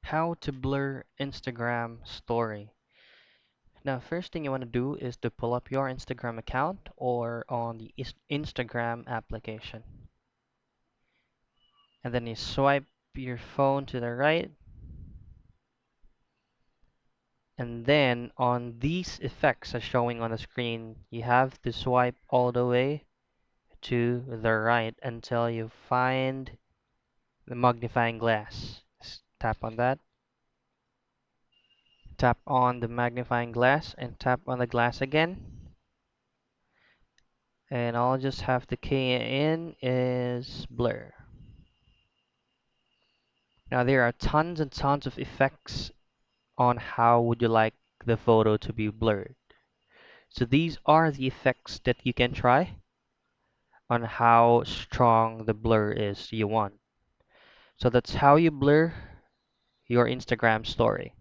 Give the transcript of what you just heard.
How to blur Instagram story. Now, first thing you want to do is to pull up your Instagram account or on the Instagram application. And then you swipe your phone to the right. And then on these effects as showing on the screen, you have to swipe all the way to the right until you find the magnifying glass. Tap on that. Tap on the magnifying glass and tap on the glass again. And I'll just have to key in is blur. Now there are tons and tons of effects on how would you like the photo to be blurred. So these are the effects that you can try on how strong the blur is you want. So that's how you blur your Instagram story.